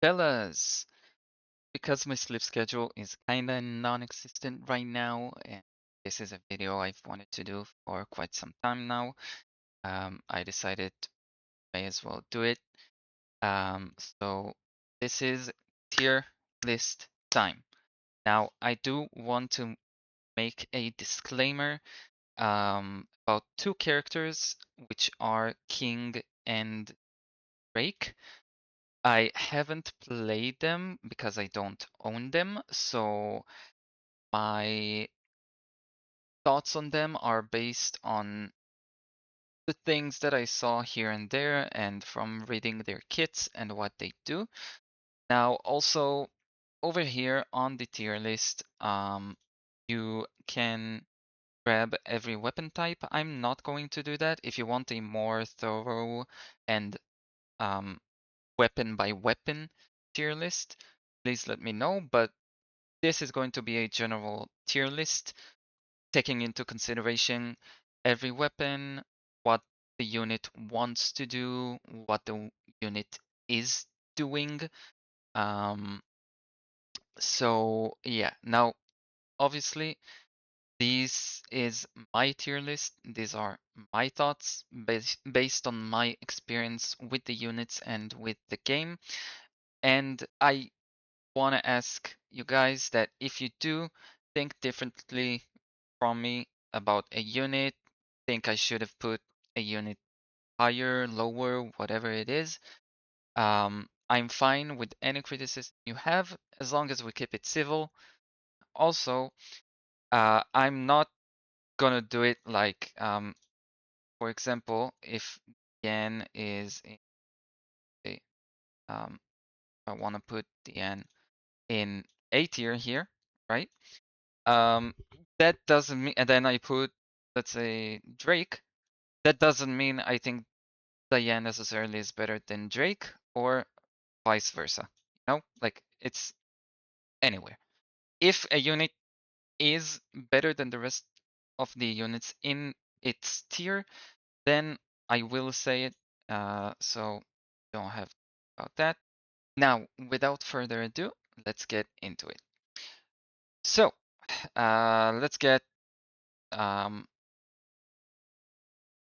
Fellas, because my sleep schedule is kinda non-existent right now, and this is a video I've wanted to do for quite some time now, I decided may as well do it. So this is tier list time. Now, I do want to make a disclaimer about two characters, which are King and Drake. I haven't played them because I don't own them, so my thoughts on them are based on the things that I saw here and there and from reading their kits and what they do. Now, also over here on the tier list, you can grab every weapon type. I'm not going to do that. If you want a more thorough and um, weapon by weapon tier list, please let me know. But this is going to be a general tier list, taking into consideration every weapon, what the unit wants to do, what the unit is doing. Um, so yeah, now obviously this is my tier list. These are my thoughts based on my experience with the units and with the game. And I want to ask you guys that if you do think differently from me about a unit, think I should have put a unit higher, lower, whatever it is, I'm fine with any criticism you have as long as we keep it civil. Also, I'm not gonna do it like, for example, if Yen is in a, I want to put the Yen in A tier here, right? Um, that doesn't mean, and then I put, let's say, Drake. That doesn't mean I think Diane necessarily is better than Drake or vice versa. You know, like it's anywhere. If a unit is better than the rest of the units in its tier, then I will say it. So don't have about that. Now, without further ado, let's get into it. So, let's get um,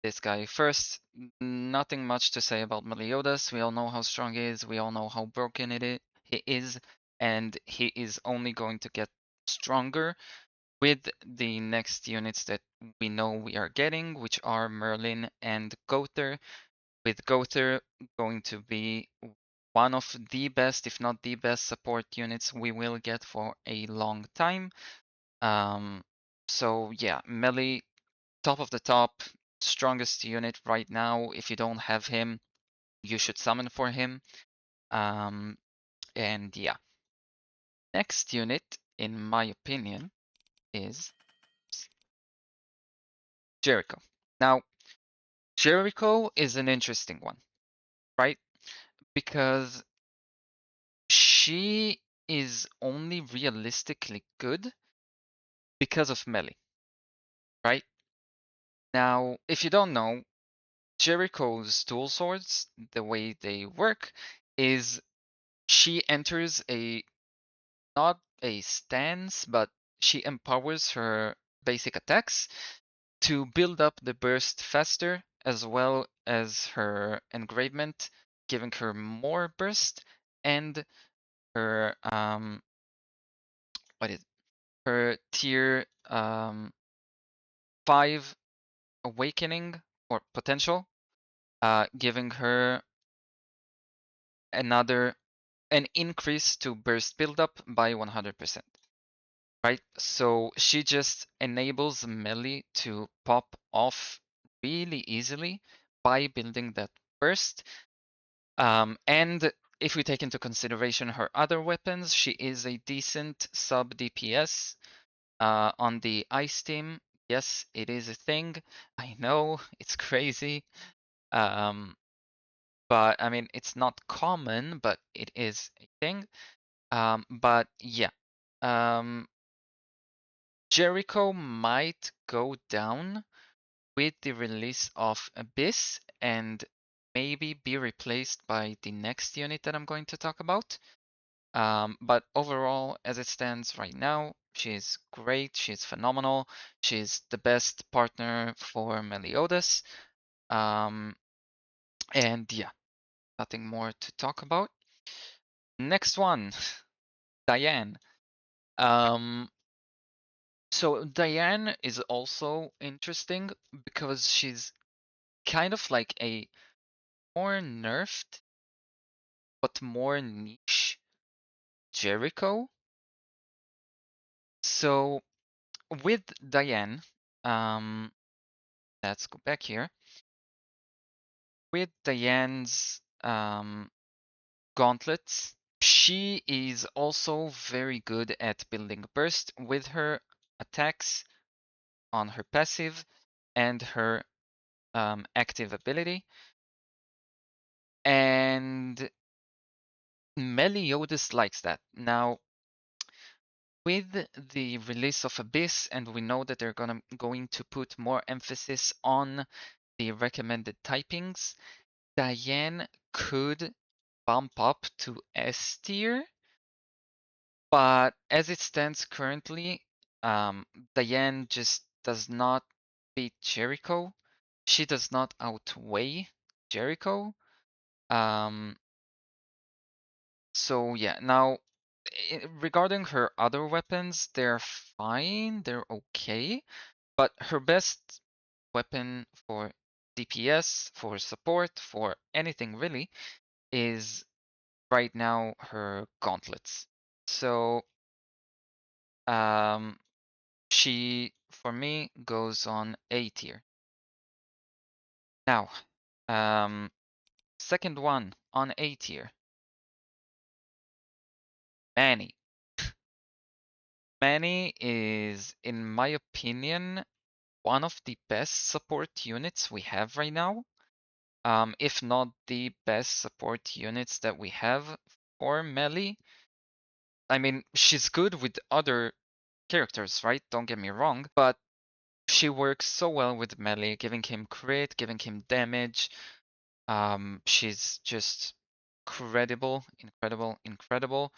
this guy first. Nothing much to say about Meliodas. We all know how strong he is. We all know how broken he is, and he is only going to get stronger with the next units that we know we are getting, which are Merlin and Gowther. With Gowther going to be one of the best, if not the best, support units we will get for a long time. Um, so yeah, Melee, top of the top, strongest unit right now. If you don't have him, you should summon for him. Um, and yeah, next unit, in my opinion, is Jericho. Now, Jericho is an interesting one, right? Because she is only realistically good because of melee, right? Now, if you don't know, Jericho's dual swords, the way they work is she enters a not a stance, but she empowers her basic attacks to build up the burst faster, as well as her engravement, giving her more burst, and her what is her tier 5 awakening or potential, giving her an increase to burst buildup by 100%. Right? So she just enables melee to pop off really easily by building that burst. And if we take into consideration her other weapons, she is a decent sub DPS on the ice team. Yes, it is a thing. I know it's crazy. Um, but I mean, it's not common, but it is a thing. But yeah, um, Jericho might go down with the release of Abyss and maybe be replaced by the next unit that I'm going to talk about. But overall, as it stands right now, she's great. She's phenomenal. She's the best partner for Meliodas. Um, and yeah, nothing more to talk about. Next one, Diane. Um, so Diane is also interesting because she's kind of like a more nerfed but more niche Jericho. So with Diane, um, let's go back here. With Diane's gauntlets, she is also very good at building burst with her attacks on her passive and her active ability. And Meliodas likes that. Now, with the release of Abyss, and we know that they're going to put more emphasis on the recommended typings, Diane could bump up to S tier, but as it stands currently, Diane just does not beat Jericho. She does not outweigh Jericho. Um, so yeah, now regarding her other weapons, they're fine, they're okay, but her best weapon for DPS, for support, for anything really, is right now her gauntlets. So um, she, for me, goes on A tier. Now, um, second one on A tier, Manny. Manny is, in my opinion, one of the best support units we have right now. If not the best support units that we have for melee. I mean, she's good with other characters, right? Don't get me wrong, but she works so well with melee, giving him crit, giving him damage. She's just incredible, incredible, incredible.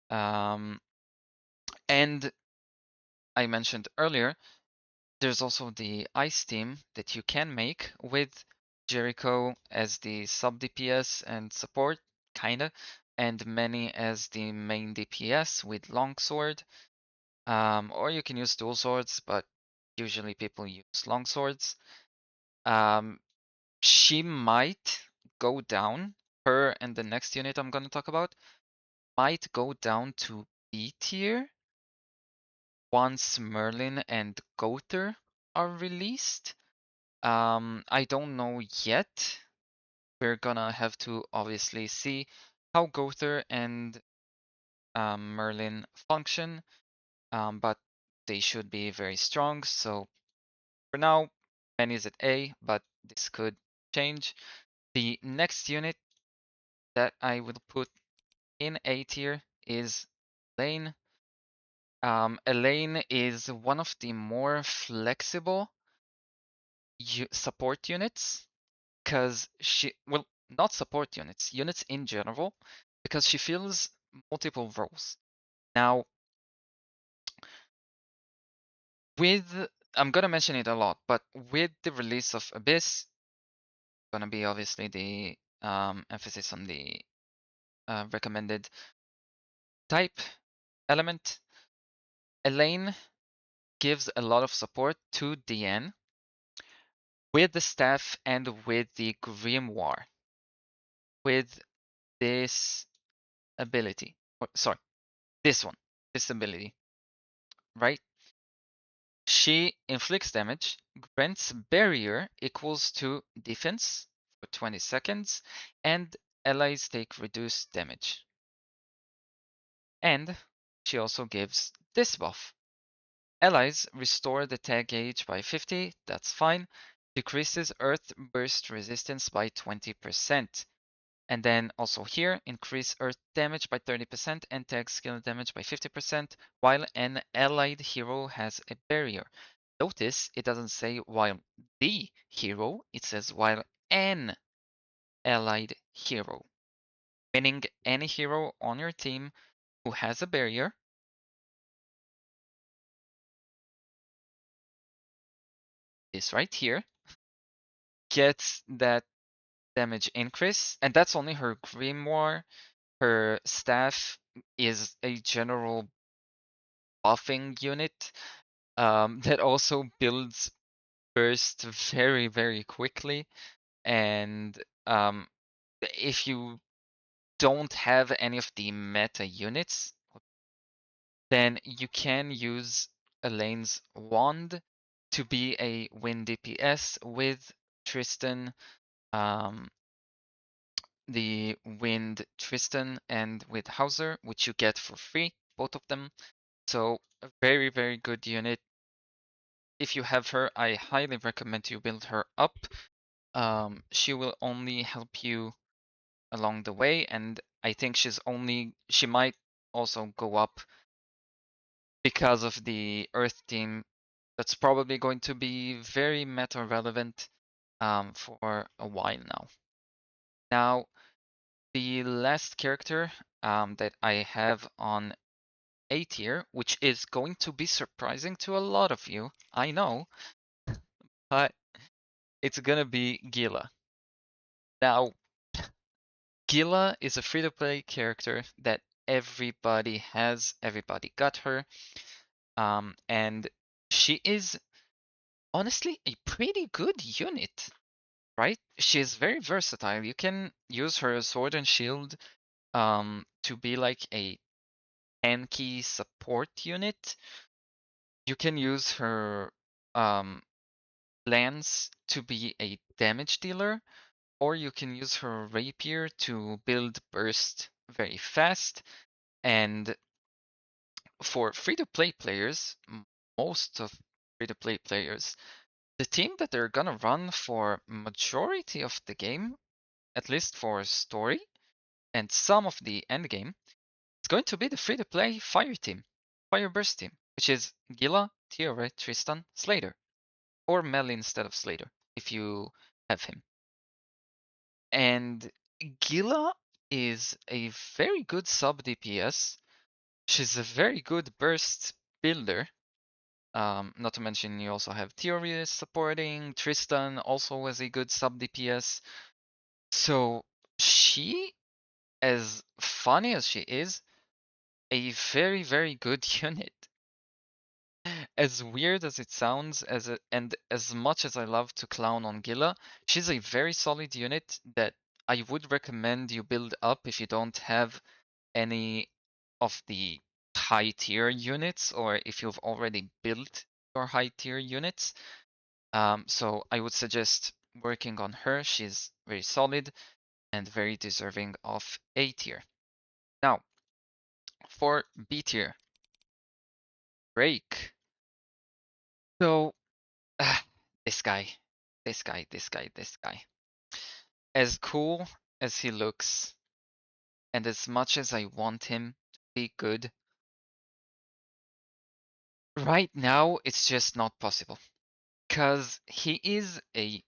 And I mentioned earlier, there's also the ice team that you can make with Jericho as the sub DPS and support, kinda, and Manny as the main DPS with longsword. Or you can use dual swords, but usually people use longswords. She might go down, her and the next unit I'm gonna talk about, might go down to B tier once Merlin and Gowther are released. I don't know yet. We're gonna have to obviously see how Gowther and Merlin function, but they should be very strong. So for now, Penny is at A, but this could change. The next unit that I will put in A tier is Elaine. Elaine is one of the more flexible support units because well, not support units, units in general, because she fills multiple roles. Now, with, I'm gonna mention it a lot, but with the release of Abyss, gonna be obviously the emphasis on the recommended type element. Elaine gives a lot of support to Diane with the staff and with the grimoire, with this ability. Or, sorry, this one, this ability, right? She inflicts damage, grants barrier equals to defense for 20 seconds, and allies take reduced damage. And she also gives this buff. Allies restore the tag gauge by 50, that's fine. Decreases earth burst resistance by 20%. And then also here, increase earth damage by 30% and tag skill damage by 50% while an allied hero has a barrier. Notice it doesn't say while the hero, it says while an allied hero, meaning any hero on your team who has a barrier is right here, gets that damage increase, and that's only her grimoire. Her staff is a general buffing unit that also builds burst very, very quickly. And if you don't have any of the meta units, then you can use Elaine's wand to be a win DPS with Tristan, um, the Wind Tristan, and with Hauser, which you get for free, both of them. So a very, very good unit. If you have her, I highly recommend you build her up. She will only help you along the way, and I think she might also go up because of the Earth team. That's probably going to be very meta relevant for a while now. Now, the last character that I have on A tier, which is going to be surprising to a lot of you, I know, but it's gonna be Gila. Now, Gila is a free-to-play character that everybody has, everybody got her, and she is honestly a pretty good unit, right? She's very versatile. You can use her sword and shield to be like a tanky support unit. You can use her um, lance to be a damage dealer, or you can use her rapier to build burst very fast. And for free-to-play players, most of free-to-play players, the team that they're gonna run for majority of the game, at least for story and some of the end game, it's going to be the free-to-play Fire team, Fire Burst team, which is Gila, Tiore, Tristan, Slater, or Mel instead of Slater, if you have him. And Gila is a very good sub DPS. She's a very good burst builder. Not to mention you also have Theory supporting, Tristan also as a good sub DPS. So she, as funny as she is, a very, very good unit. As weird as it sounds, and as much as I love to clown on Gila, she's a very solid unit that I would recommend you build up if you don't have any of the high tier units, or if you've already built your high tier units. So I would suggest working on her. She's very solid and very deserving of A tier. Now, for B tier, Drake. So, this guy, this guy. As cool as he looks, and as much as I want him to be good, right now it's just not possible. Because he is a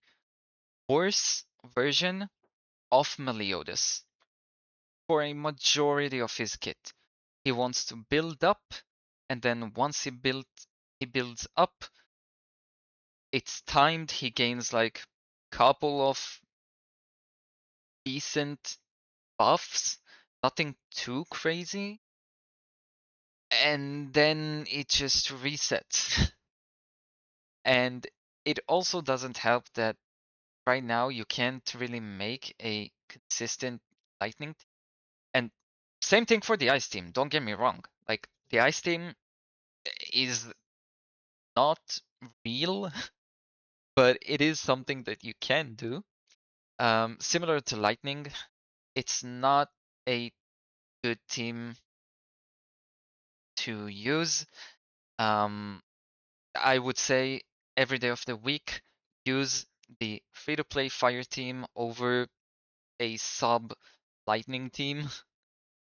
worse version of Meliodas for a majority of his kit. He wants to build up, and then once he builds up, it's timed, he gains like couple of decent buffs, nothing too crazy, and then it just resets. And it also doesn't help that right now you can't really make a consistent lightning. And same thing for the ice team, don't get me wrong. Like the ice team is not real, but it is something that you can do. Similar to lightning, it's not a good team to use. Um, I would say every day of the week, use the free to play fire team over a sub lightning team,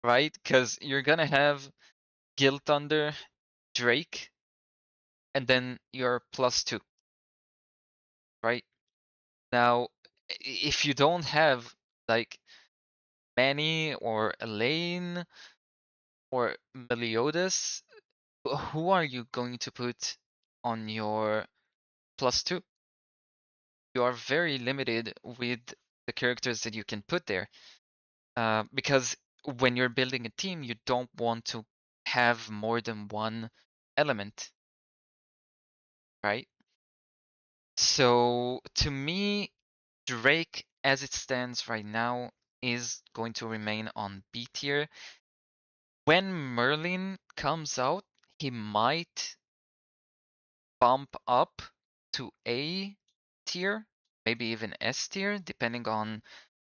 right? Because you're gonna have Guild Thunder, Drake, and then you're +2, right? Now, if you don't have Like Manny or Elaine or Meliodas, who are you going to put on your +2? You are very limited with the characters that you can put there. Because when you're building a team, you don't want to have more than one element, right? So to me, Drake, as it stands right now, is going to remain on B tier. When Merlin comes out, he might bump up to A tier, maybe even S tier, depending on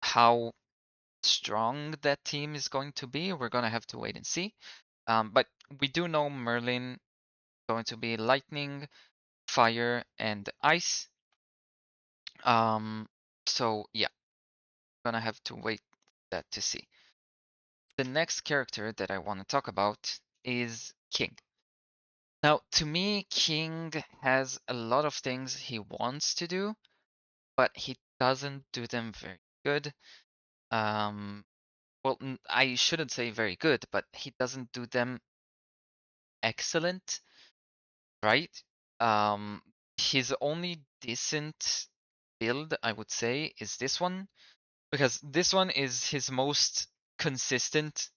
how strong that team is going to be. We're gonna have to wait and see. But we do know Merlin going to be lightning, fire, and ice. Um, so yeah, gonna have to wait that to see. The next character that I want to talk about is King. Now, to me, King has a lot of things he wants to do, but he doesn't do them very good. Um, well, I shouldn't say very good, but he doesn't do them excellent, right? Um, his only decent build, I would say, is this one, because this one is his most consistent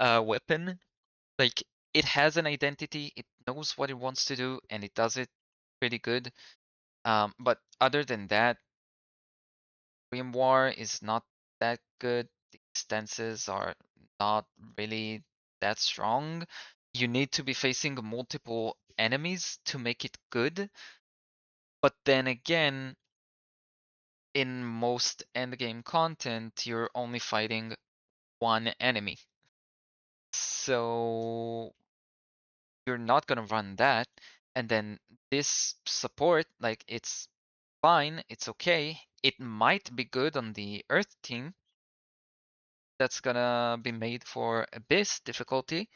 weapon. Like, it has an identity, it knows what it wants to do, and it does it pretty good. But other than that, Grimoire is not that good. The stances are not really that strong. You need to be facing multiple enemies to make it good. But then again, in most endgame content, you're only fighting one enemy. So you're not gonna run that. And then this support, like, it's fine, it's okay. It might be good on the Earth team that's gonna be made for Abyss difficulty,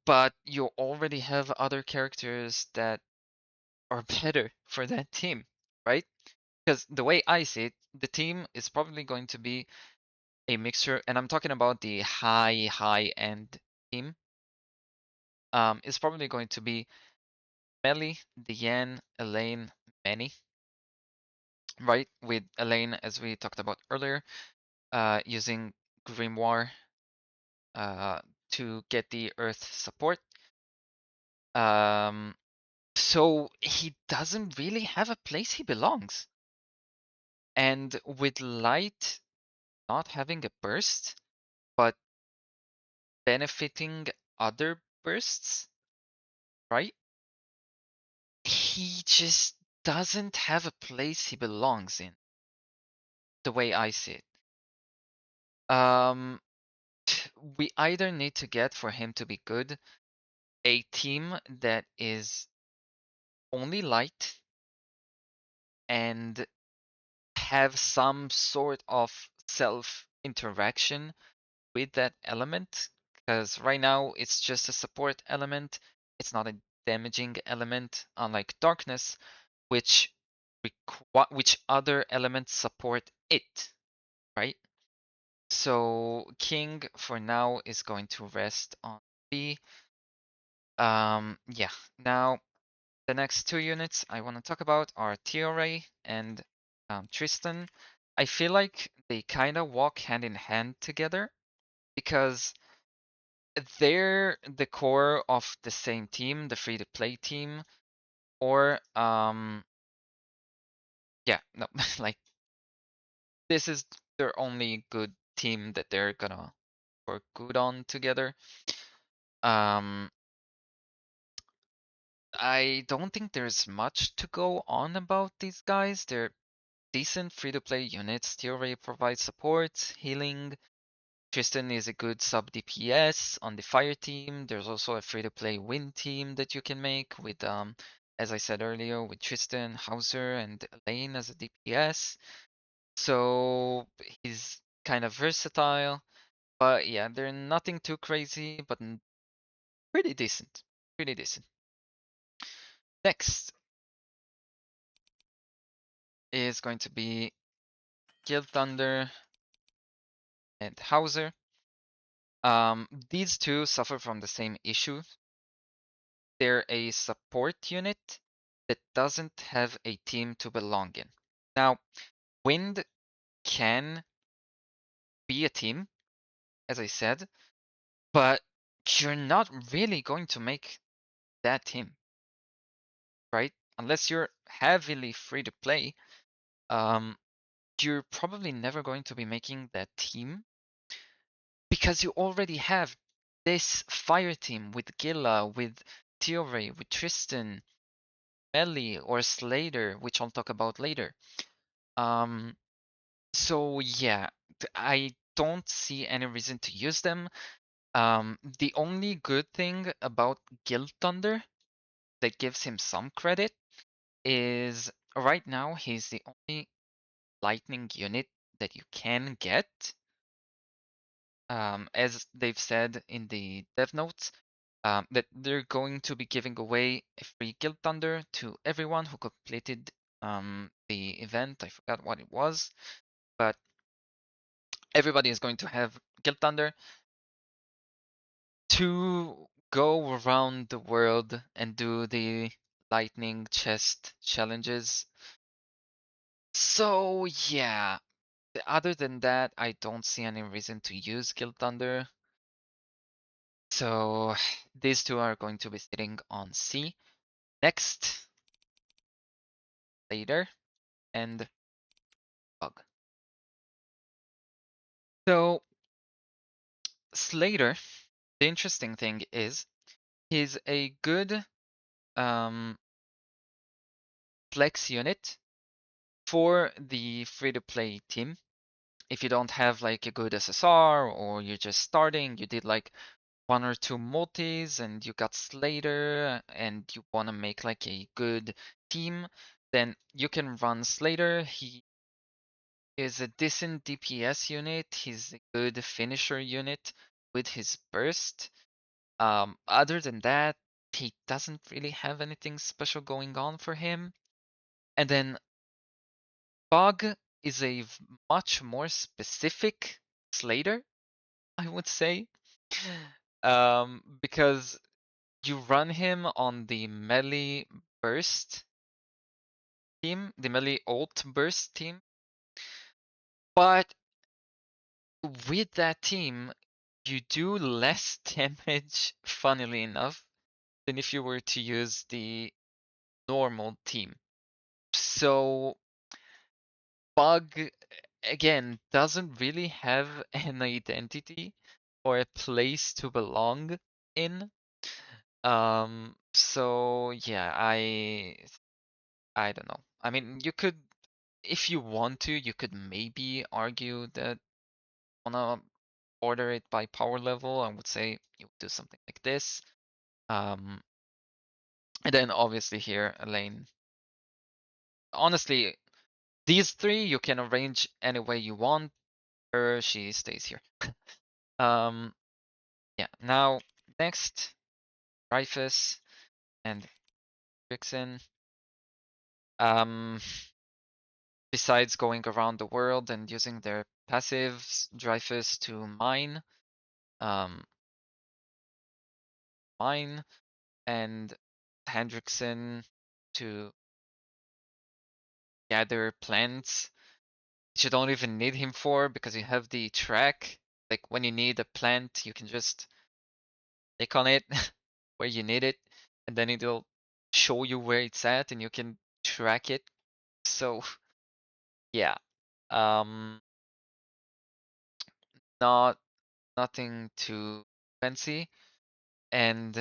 but you already have other characters that are better for that team, right? Because the way I see it, the team is probably going to be a mixture, and I'm talking about the high end team. Is probably going to be Melly, Diane, Elaine, Manny, right? With Elaine, as we talked about earlier, using Grimoire uh, to get the Earth support. Um, so he doesn't really have a place he belongs. And with Light not having a burst, but benefiting other bursts, right? He just doesn't have a place he belongs in, the way I see it. Um, we either need to get, for him to be good, a team that is only light and have some sort of self interaction with that element, because right now it's just a support element. It's not a damaging element, unlike darkness, which which other elements support it, right? So King for now is going to rest on B. Yeah. Now the next two units I want to talk about are TRA and Tristan. I feel like they kind of walk hand in hand together because they're the core of the same team, the free to play team, or yeah, no, like this is their only good team that they're gonna work good on together. Um, I don't think there's much to go on about these guys. They're decent free to play units. TRA provides support, healing. Tristan is a good sub DPS on the fire team. There's also a free to play wind team that you can make with as I said earlier, with Tristan, Hauser, and Elaine as a DPS. So he's kind of versatile. But yeah, they're nothing too crazy, but pretty decent. Pretty decent. Next is going to be Guild Thunder, and Hauser. These two suffer from the same issue. They're a support unit that doesn't have a team to belong in. Now, Wind can be a team, as I said, but you're not really going to make that team, right? Unless you're heavily free to play, um, you're probably never going to be making that team because you already have this fire team with Gilla, with Theory, with Tristan, Melly, or Slater, which I'll talk about later. Um, so yeah, I don't see any reason to use them. The only good thing about Guild Thunder that gives him some credit is right now he's the only lightning unit that you can get. As they've said in the dev notes, that they're going to be giving away a free Guild Thunder to everyone who completed the event. I forgot what it was, but everybody is going to have Guild Thunder to go around the world and do the lightning chest challenges. So yeah, other than that, I don't see any reason to use Guild Thunder. So these two are going to be sitting on C. Next, later, and Bug. So Slater, the interesting thing is he's a good um, flex unit for the free-to-play team. If you don't have like a good SSR or you're just starting, you did like one or two multis and you got Slater and you want to make like a good team, then you can run Slater. He is a decent DPS unit. He's a good finisher unit with his burst. Other than that, he doesn't really have anything special going on for him. And then Bog is a much more specific Slater, I would say. Because you run him on the melee burst team, the melee ult burst team. But with that team, you do less damage, funnily enough, than if you were to use the normal team. So Bug again doesn't really have an identity or a place to belong in. So yeah, I don't know. I mean, you could, if you want to, you could maybe argue that wanna order it by power level. I would say you would do something like this. Um, and then obviously here, Elaine. Honestly, these three you can arrange any way you want. Her, she stays here. Um, yeah. Now next, Dreyfus and Vixen. Um, besides going around the world and using their passives, Dreyfus to um, mine, and Hendrickson to gather plants, which you don't even need him for because you have the track. Like when you need a plant, you can just click on it where you need it, and then it'll show you where it's at, and you can track it. So yeah, um, not nothing too fancy, and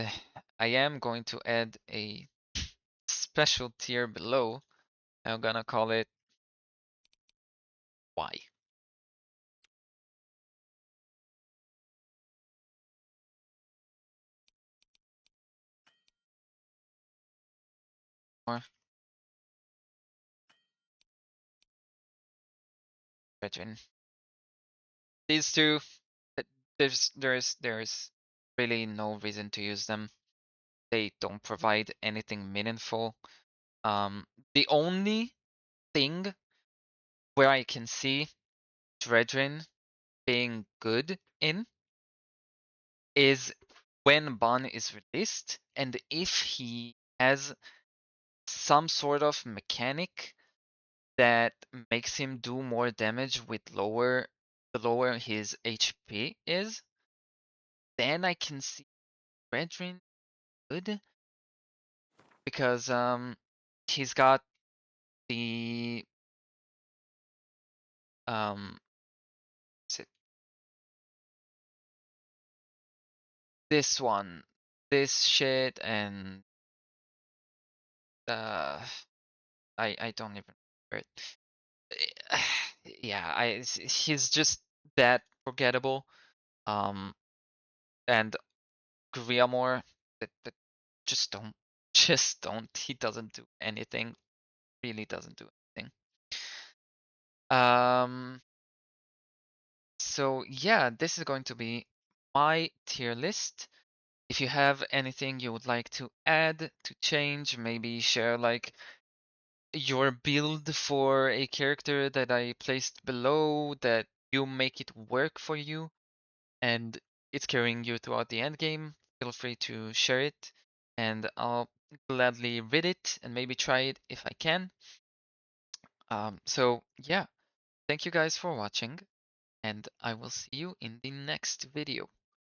I am going to add a special tier below. I'm gonna call it Y. Or Regin. These two, there's really no reason to use them. They don't provide anything meaningful. The only thing where I can see Dredrin being good in is when Ban is released, and if he has some sort of mechanic that makes him do more damage with the lower his HP is, then I can see Dredrin good because he's got the um is it this one, this shit, and uh I don't even remember it. Yeah, he's just that forgettable. Um and Griamore, that just don't just don't. He doesn't do anything. Really doesn't do anything. Um so yeah, this is going to be my tier list. If you have anything you would like to add, to change, maybe share like your build for a character that I placed below that you make it work for you and it's carrying you throughout the end game, feel free to share it and I'll gladly read it and maybe try it if I can. So yeah, thank you guys for watching and I will see you in the next video.